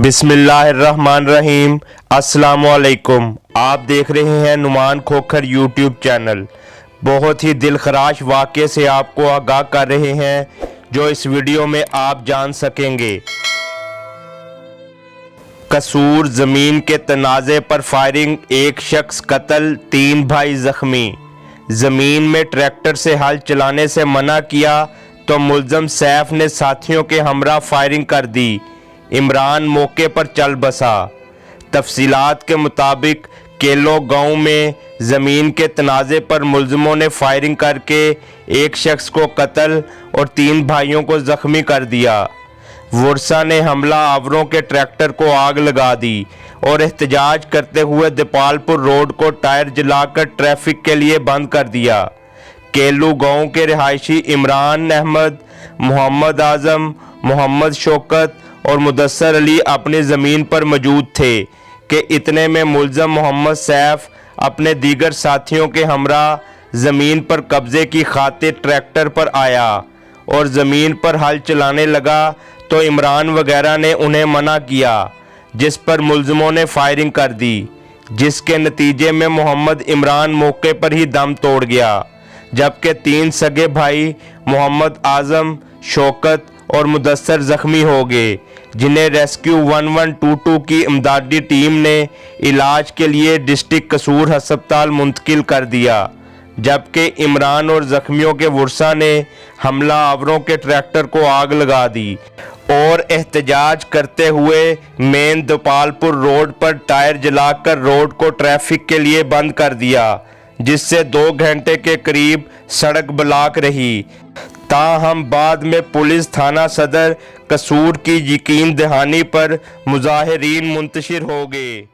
بسم اللہ الرحمن الرحیم۔ السلام علیکم۔ آپ دیکھ رہے ہیں نعمان کھوکھر یوٹیوب چینل۔ بہت ہی دل خراش واقعے سے آپ کو آگاہ کر رہے ہیں جو اس ویڈیو میں آپ جان سکیں گے۔ قصور زمین کے تنازع پر فائرنگ، ایک شخص قتل، 3 بھائی زخمی۔ زمین میں ٹریکٹر سے ہل چلانے سے منع کیا تو ملزم سیف نے ساتھیوں کے ہمراہ فائرنگ کر دی۔ عمران موقع پر چل بسا۔ تفصیلات کے مطابق کیلو گاؤں میں زمین کے تنازع پر ملزموں نے فائرنگ کر کے ایک شخص کو قتل اور 3 بھائیوں کو زخمی کر دیا۔ ورثہ نے حملہ آوروں کے ٹریکٹر کو آگ لگا دی اور احتجاج کرتے ہوئے دیپال پور روڈ کو ٹائر جلا کر ٹریفک کے لیے بند کر دیا۔ کیلو گاؤں کے رہائشی عمران احمد، محمد اعظم، محمد شوکت اور مدثر علی اپنی زمین پر موجود تھے کہ اتنے میں ملزم محمد سیف اپنے دیگر ساتھیوں کے ہمراہ زمین پر قبضے کی خاطر ٹریکٹر پر آیا اور زمین پر ہل چلانے لگا تو عمران وغیرہ نے انہیں منع کیا، جس پر ملزموں نے فائرنگ کر دی، جس کے نتیجے میں محمد عمران موقع پر ہی دم توڑ گیا، جبکہ 3 سگے بھائی محمد اعظم، شوکت اور مدثر زخمی ہو گئے، جنہیں ریسکیو 1122 کی امدادی ٹیم نے علاج کے لیے ڈسٹرکٹ قصور ہسپتال منتقل کر دیا، جبکہ عمران اور زخمیوں کے ورثہ نے حملہ آوروں کے ٹریکٹر کو آگ لگا دی اور احتجاج کرتے ہوئے مین دیپال پور روڈ پر ٹائر جلا کر روڈ کو ٹریفک کے لیے بند کر دیا، جس سے 2 گھنٹے کے قریب سڑک بلاک رہی۔ تاہم بعد میں پولیس تھانہ صدر قصور کی یقین دہانی پر مظاہرین منتشر ہو گئے۔